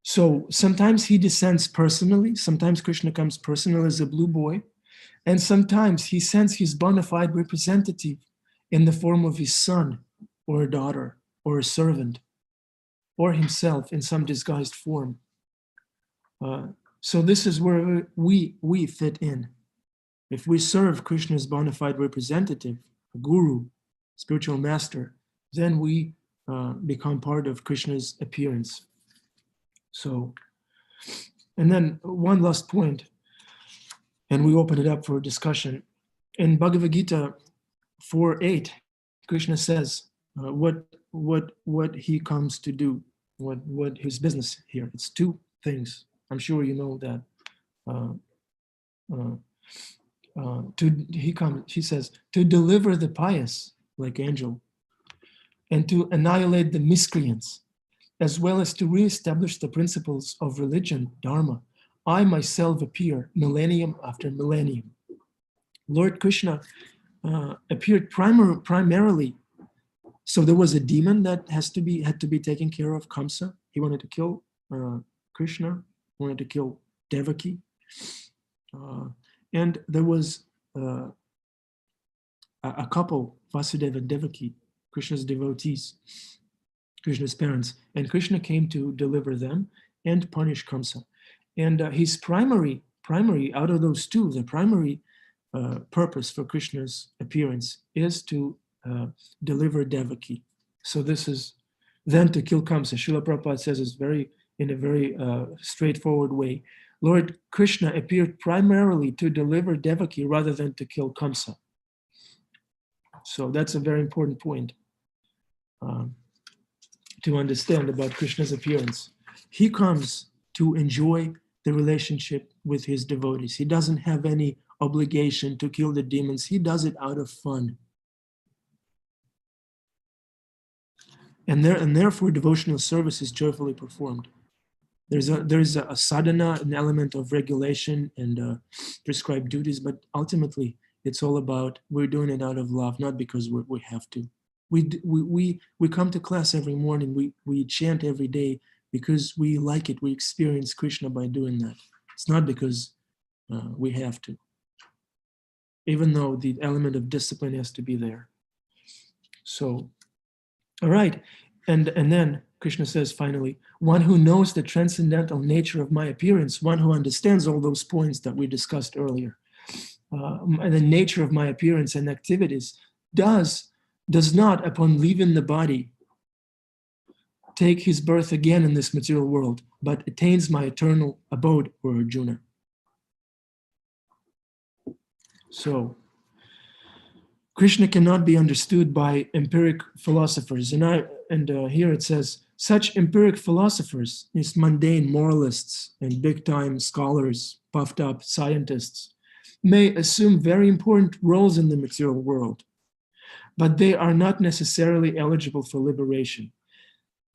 Speaker 1: so sometimes he descends personally, sometimes Krishna comes personally as a blue boy, and sometimes he sends his bona fide representative in the form of his son or a daughter or a servant or himself in some disguised form. So this is where we fit in. If we serve Krishna's bona fide representative, a guru, spiritual master, then we become part of Krishna's appearance. So, and then one last point, and we open it up for discussion. In Bhagavad-Gita 4:8, Krishna says what he comes to do, what his business here. It's two things. I'm sure you know that. He says, to deliver the pious, like angel, and to annihilate the miscreants, as well as to reestablish the principles of religion, dharma. I myself appear millennium after millennium. Lord Krishna appeared primarily. So there was a demon that had to be taken care of, Kamsa. He wanted to kill Krishna, wanted to kill Devaki. And there was a couple, Vasudeva and Devaki, Krishna's devotees, Krishna's parents. And Krishna came to deliver them and punish Kamsa. And his primary, out of those two, the primary purpose for Krishna's appearance is to deliver Devaki. So this is then to kill Kamsa. Srila Prabhupada says it's in a very straightforward way. Lord Krishna appeared primarily to deliver Devaki rather than to kill Kamsa. So that's a very important point to understand about Krishna's appearance. He comes to enjoy the relationship with his devotees. He doesn't have any obligation to kill the demons. He does it out of fun. And therefore devotional service is joyfully performed. There's a sadhana, an element of regulation and prescribed duties, but ultimately it's all about we're doing it out of love, not because we have to. We come to class every morning, we chant every day because we like it. We experience Krishna by doing that. It's not because we have to, even though the element of discipline has to be there. So, all right. And then Krishna says finally, one who knows the transcendental nature of my appearance, one who understands all those points that we discussed earlier, and the nature of my appearance and activities, does not, upon leaving the body, take his birth again in this material world, but attains my eternal abode, or Arjuna. So, Krishna cannot be understood by empiric philosophers. And here it says, such empiric philosophers, these mundane moralists and big-time scholars, puffed up scientists, may assume very important roles in the material world, but they are not necessarily eligible for liberation.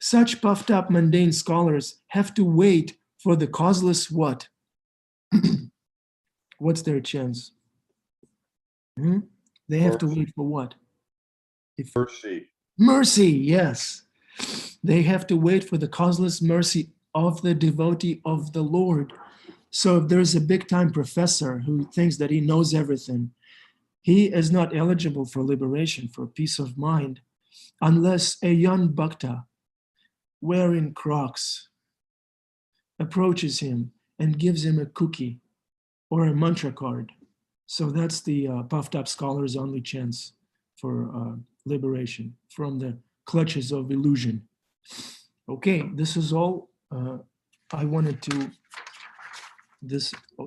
Speaker 1: Such puffed up mundane scholars have to wait for the causeless what? What's their chance? They have to wait for what?
Speaker 6: Mercy.
Speaker 1: Mercy, yes. They have to wait for the causeless mercy of the devotee of the Lord. So if there's a big time professor who thinks that he knows everything, he is not eligible for liberation, for peace of mind, unless a young bhakta wearing Crocs approaches him and gives him a cookie or a mantra card. So that's the puffed up scholar's only chance for liberation from the clutches of illusion. Okay, this is all I wanted to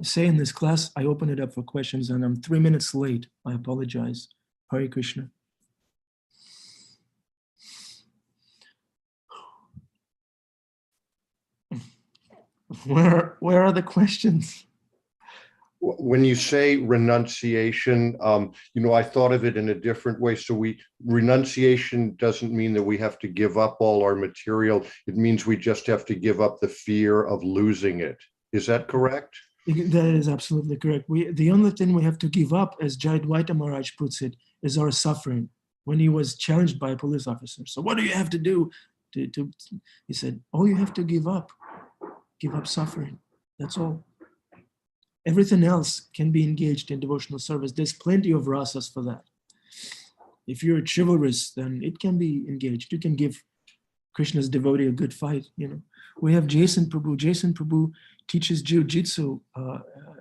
Speaker 1: say in this class. I open it up for questions and I'm 3 minutes late. I apologize. Hare Krishna. Where are the questions?
Speaker 6: When you say renunciation, I thought of it in a different way. So renunciation doesn't mean that we have to give up all our material. It means we just have to give up the fear of losing it. Is that correct?
Speaker 1: That is absolutely correct. The only thing we have to give up, as Jayadvaita Maharaj puts it, is our suffering. When he was challenged by a police officer, so what do you have to do? He said, all you have to give up suffering. That's all. Everything else can be engaged in devotional service. There's plenty of rasas for that. If you're chivalrous, then it can be engaged. You can give Krishna's devotee a good fight. We have Jason Prabhu. Jason Prabhu teaches jiu-jitsu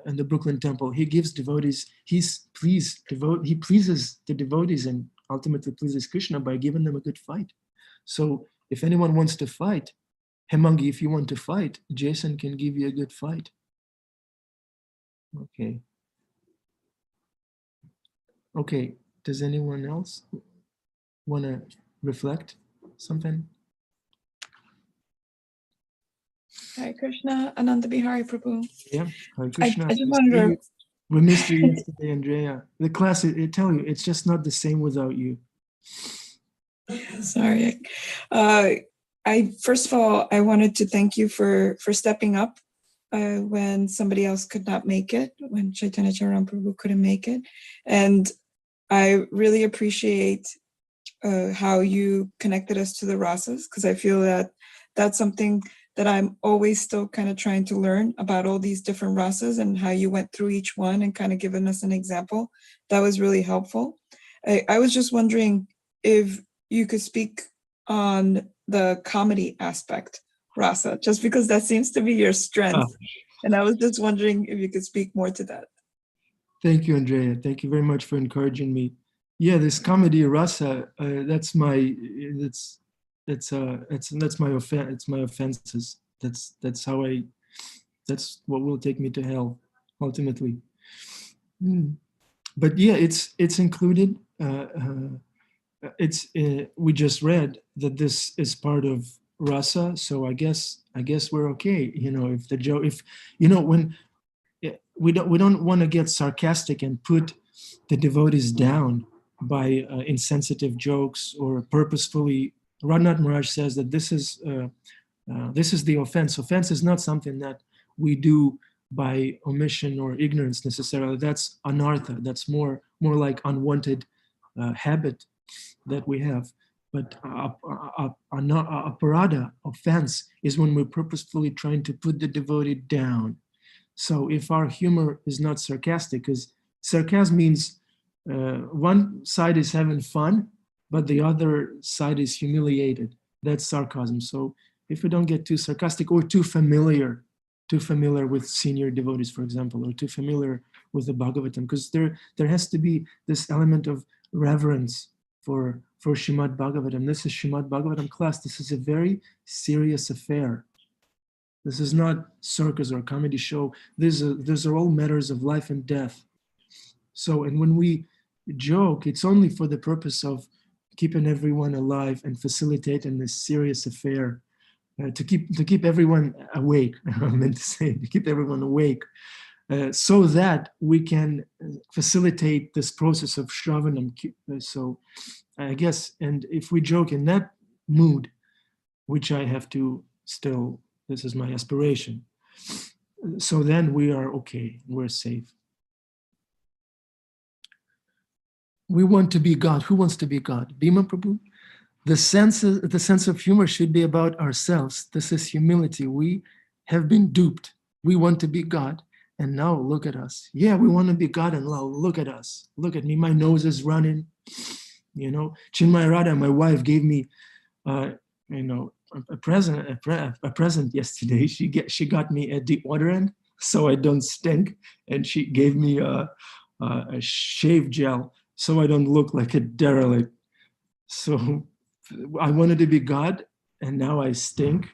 Speaker 1: in the Brooklyn Temple. He gives devotees, he pleases the devotees and ultimately pleases Krishna by giving them a good fight. So if anyone wants to fight, Hemangi, if you want to fight, Jason can give you a good fight. Okay, does anyone else want to reflect something?
Speaker 7: Hare Krishna, Ananda Bihari Prabhu.
Speaker 1: Yeah, Hare Krishna.
Speaker 7: I just wonder.
Speaker 1: We missed you yesterday, Andrea. The class, I tell you, it's just not the same without you.
Speaker 7: Sorry. First of all, I wanted to thank you for stepping up when somebody else could not make it, when Chaitanya Charan Prabhu couldn't make it. And I really appreciate how you connected us to the rasas, because I feel that that's something that I'm always still kind of trying to learn about, all these different rasas and how you went through each one and kind of given us an example. That was really helpful. I was just wondering if you could speak on the comedy aspect, rasa, just because that seems to be your strength. And I was just wondering if you could speak more to that.
Speaker 1: Thank you, Andrea. Thank you very much for encouraging me. Yeah, this comedy rasa, that's my offenses. That's what will take me to hell ultimately. But yeah, it's included. We just read that this is part of rasa, so I guess we're okay. If the joke, when we don't want to get sarcastic and put the devotees down by insensitive jokes or purposefully. Radhanath Maharaj says that this is the offense. Offense is not something that we do by omission or ignorance necessarily. That's anartha. That's more like unwanted habit that we have. But aparada, offense, is when we're purposefully trying to put the devotee down. So if our humor is not sarcastic, because sarcasm means one side is having fun, but the other side is humiliated. That's sarcasm. So if we don't get too sarcastic or too familiar with senior devotees, for example, or too familiar with the Bhagavatam, because there has to be this element of reverence for Srimad Bhagavatam. This is Srimad Bhagavatam class. This is a very serious affair. This is not circus or comedy show. These are all matters of life and death. So, and when we joke, it's only for the purpose of keeping everyone alive and facilitating this serious affair, to keep everyone awake. I meant to say, to keep everyone awake, so that we can facilitate this process of Shravanam. So I guess, and if we joke in that mood, which I have to still, this is my aspiration. So then we are okay, we're safe. We want to be God. Who wants to be God? Bhima Prabhu? The sense of humor should be about ourselves. This is humility. We have been duped. We want to be God. And now look at us. Yeah, we want to be God, and now look at us. Look at me. My nose is running. You know, Chinmay Radha, my wife, gave me, a present yesterday. She got me a deodorant so I don't stink, and she gave me a shave gel so I don't look like a derelict. So I wanted to be God, and now I stink.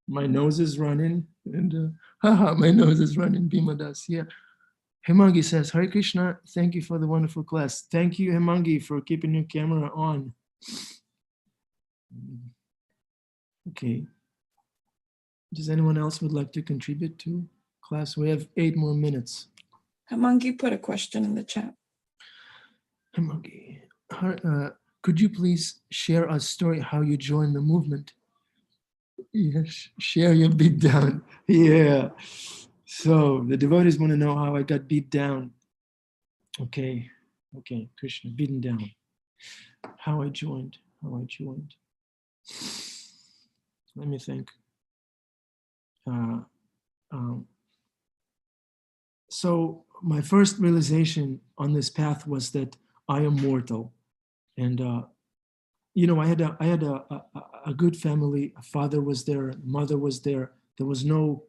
Speaker 1: My nose is running, and my nose is running. Bhima Das, yeah. Hemangi says, Hare Krishna, thank you for the wonderful class. Thank you, Hemangi, for keeping your camera on. Okay. Does anyone else would like to contribute to class? We have 8 more minutes.
Speaker 7: Hamangi put a question in the chat.
Speaker 1: Hemangi, could you please share a story how you joined the movement? Yes, share your beat down. Yeah. So the devotees want to know how I got beat down. Okay, Krishna, beaten down. How I joined. Let me think. So my first realization on this path was that I am mortal, and I had a good family. A father was there, mother was there. There was no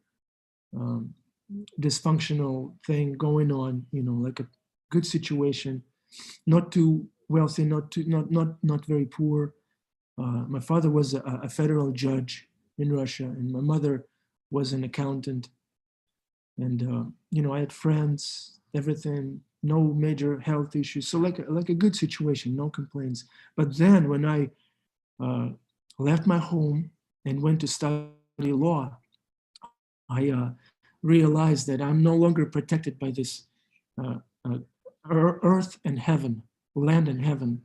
Speaker 1: dysfunctional thing going on. Like a good situation, not too wealthy, not very poor. My father was a federal judge in Russia, and my mother was an accountant. And I had friends, everything, no major health issues. So like a good situation, no complaints. But then when I left my home and went to study law, I realized that I'm no longer protected by this earth and heaven, land and heaven,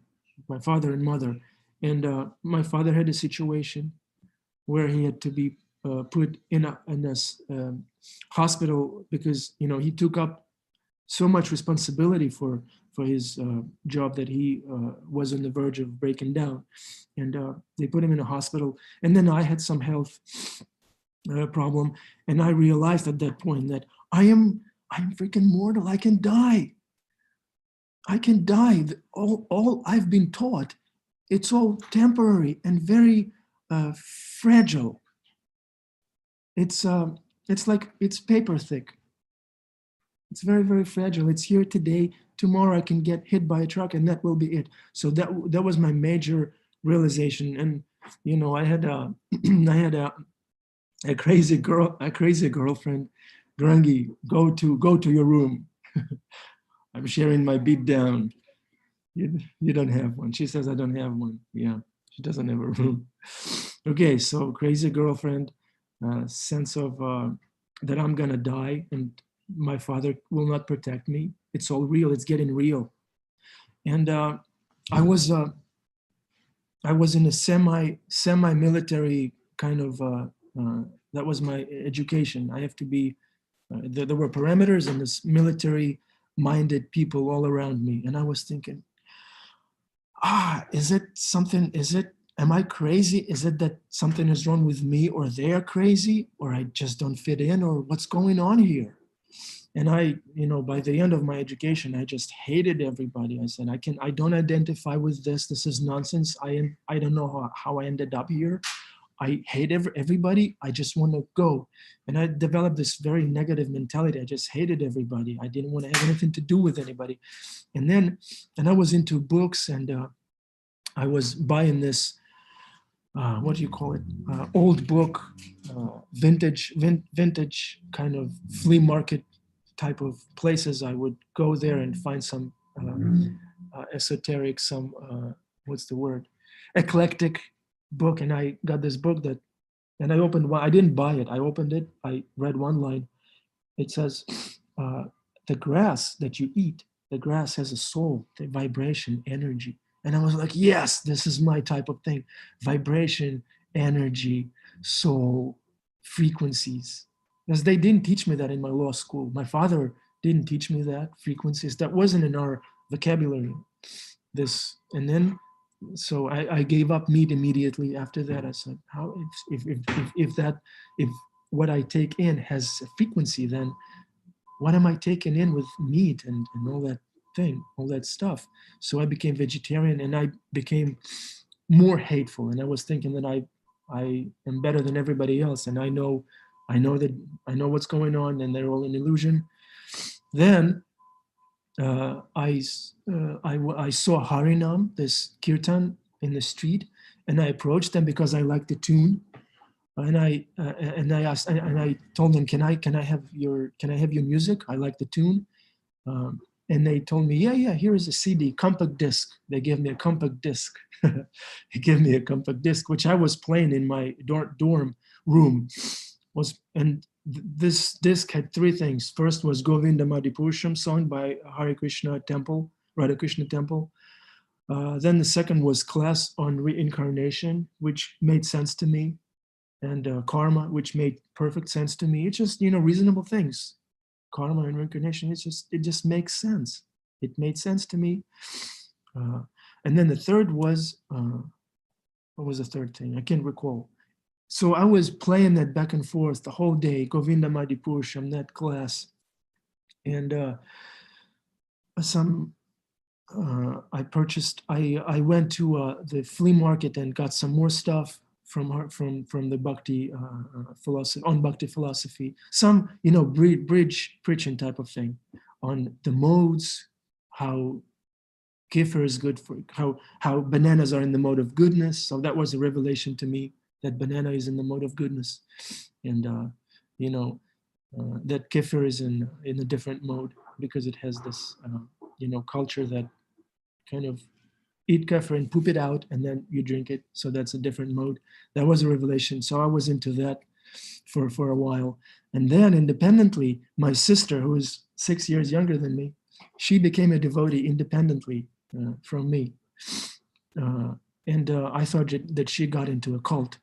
Speaker 1: my father and mother. And my father had a situation where he had to be put in a hospital because he took up so much responsibility for his job that he was on the verge of breaking down, and they put him in a hospital. And then I had some health problem, and I realized at that point that I am freaking mortal. I can die. All I've been taught, it's all temporary and very fragile. It's like it's paper thick. It's very, very fragile. It's here today. Tomorrow I can get hit by a truck, and that will be it. So that was my major realization. And I had a crazy girlfriend. Grangi, go to your room. I'm sharing my beat down. You don't have one. She says I don't have one. Yeah, she doesn't have a room. Okay, so crazy girlfriend, sense of that I'm gonna die and my father will not protect me. It's all real. It's getting real. And I was in a semi-military kind of. That was my education. I have to be. There were parameters and this military-minded people all around me, and I was thinking, is it something? Am I crazy? Is it that something is wrong with me, or they're crazy, or I just don't fit in, or what's going on here? And I, by the end of my education, I just hated everybody. I said, I don't identify with this. This is nonsense. I don't know how I ended up here. I hate everybody. I just want to go. And I developed this very negative mentality. I just hated everybody. I didn't want to have anything to do with anybody. And I was into books, and I was buying this, what do you call it? Old book, vintage kind of flea market type of places. I would go there and find some esoteric, some, what's the word? Eclectic book. And I got this book and I opened one. I didn't buy it. I opened it. I read one line. It says, the grass that you eat, the grass has a soul, the vibration, energy. And I was like, yes, this is my type of thing. Vibration, energy, soul, frequencies. Because they didn't teach me that in my law school. My father didn't teach me that, frequencies. That wasn't in our vocabulary. And then, so I gave up meat immediately after that. I said, how, if what I take in has a frequency, then what am I taking in with meat and all that thing, all that stuff? So I became vegetarian, and I became more hateful. And I was thinking that I am better than everybody else, and I know what's going on, and they're all an illusion. Then I saw Harinam, this kirtan, in the street, and I approached them because I liked the tune. And I asked, and I told them, can I have your music? I like the tune. And they told me, yeah, here is a CD, compact disc. They gave me a compact disc. They gave me a compact disc, which I was playing in my dorm room. And this disc had three things. First was Govinda Madhipurusham, sung by Radha Krishna Temple. Then the second was Class on Reincarnation, which made sense to me, and karma, which made perfect sense to me. It's just, reasonable things. Karma and reincarnation, it just makes sense. It made sense to me. And then the third was, what was the third thing? I can't recall. So I was playing that back and forth the whole day, Govinda Madhipurusham, that class. And I went to the flea market and got some more stuff from the Bhakti philosophy, on Bhakti philosophy, some bridge preaching type of thing on the modes, how kefir is good for, how bananas are in the mode of goodness. So that was a revelation to me, that banana is in the mode of goodness, and that kefir is in a different mode because it has this culture that kind of eat kefir and poop it out, and then you drink it. So that's a different mode. That was a revelation. So I was into that for a while. And then independently, my sister, who is 6 years younger than me, she became a devotee independently from me. And I thought that she got into a cult.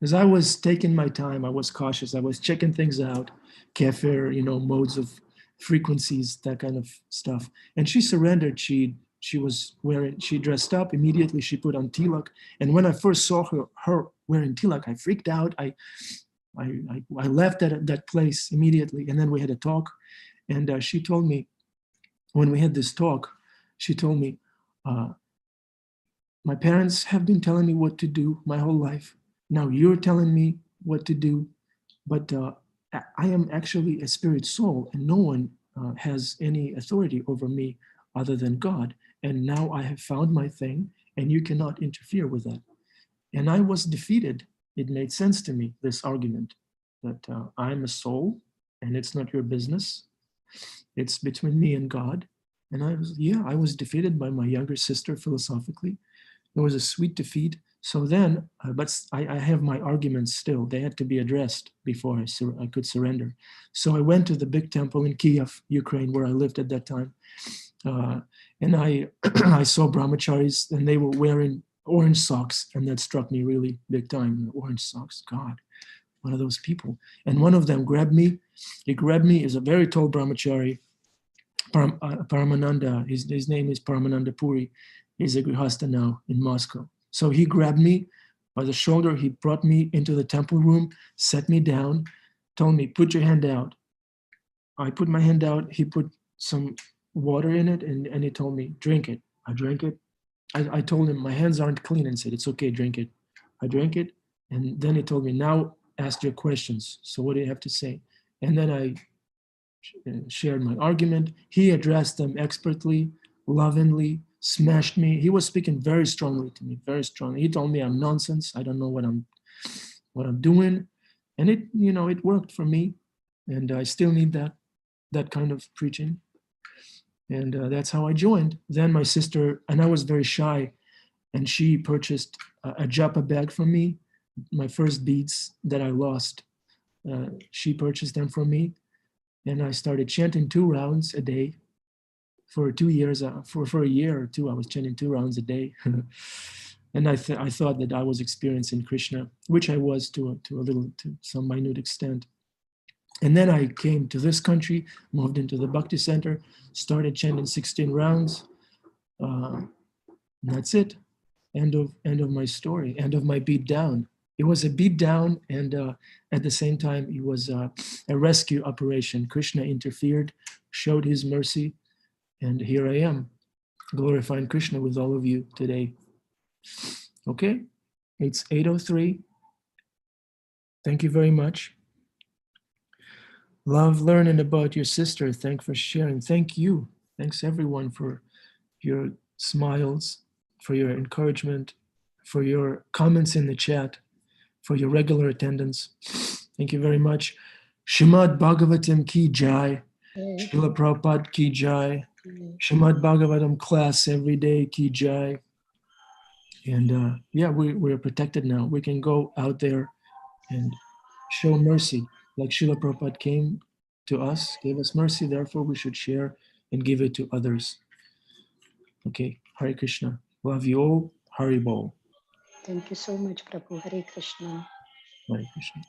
Speaker 1: Because I was taking my time, I was cautious, I was checking things out, kefir, modes of frequencies, that kind of stuff. And she surrendered. She dressed up immediately. She put on tilak. And when I first saw her wearing tilak, I freaked out. I left that place immediately. And then we had a talk. And she told me, when we had this talk, she told me, my parents have been telling me what to do my whole life. Now you're telling me what to do, but I am actually a spirit soul, and no one has any authority over me other than God. And now I have found my thing, and you cannot interfere with that. And I was defeated. It made sense to me, this argument, that I'm a soul, and it's not your business. It's between me and God. And I was defeated by my younger sister philosophically. It was a sweet defeat. So then, but I have my arguments still. They had to be addressed before I could surrender. So I went to the big temple in Kiev, Ukraine, where I lived at that time. And I saw brahmacharis, and they were wearing orange socks. And that struck me really big time. Orange socks, God, one of those people. And one of them grabbed me. He grabbed me, is a very tall brahmachari, Paramananda. His name is Paramananda Puri. He's a grihasta now in Moscow. So he grabbed me by the shoulder. He brought me into the temple room, set me down, told me, put your hand out. I put my hand out. He put some water in it, and he told me, drink it. I drank it. I told him my hands aren't clean, and said, it's okay, drink it. I drank it. And then he told me, now ask your questions. So what do you have to say? And then I shared my argument. He addressed them expertly, lovingly, smashed me. He was speaking very strongly to me, very strongly. He told me I'm nonsense. I don't know what I'm doing. And it worked for me. And I still need that kind of preaching. And that's how I joined. Then my sister, and I was very shy, and she purchased a japa bag for me. My first beads that I lost, she purchased them for me. And I started chanting 2 rounds a day. For 2 years, for a year or two, I was chanting 2 rounds a day. And I thought that I was experiencing Krishna, which I was to some minute extent. And then I came to this country, moved into the Bhakti Center, started chanting 16 rounds. And that's it. End of my story, end of my beat down. It was a beat down, and at the same time, it was a rescue operation. Krishna interfered, showed his mercy, and here I am, glorifying Krishna with all of you today. Okay, it's 8:03. Thank you very much. Love learning about your sister. Thanks for sharing. Thank you. Thanks everyone for your smiles, for your encouragement, for your comments in the chat, for your regular attendance. Thank you very much. Shrimad Bhagavatam ki jai. Srila Prabhupada ki jai. Shrimad Bhagavatam Class every day ki jai. And yeah, we're protected now. We can go out there and show mercy. Like Srila Prabhupada came to us, gave us mercy, therefore we should share and give it to others. Okay, Hare Krishna. Love you all. Hari Bol.
Speaker 8: Thank you so much, Prabhu. Hare Krishna.
Speaker 1: Hare Krishna.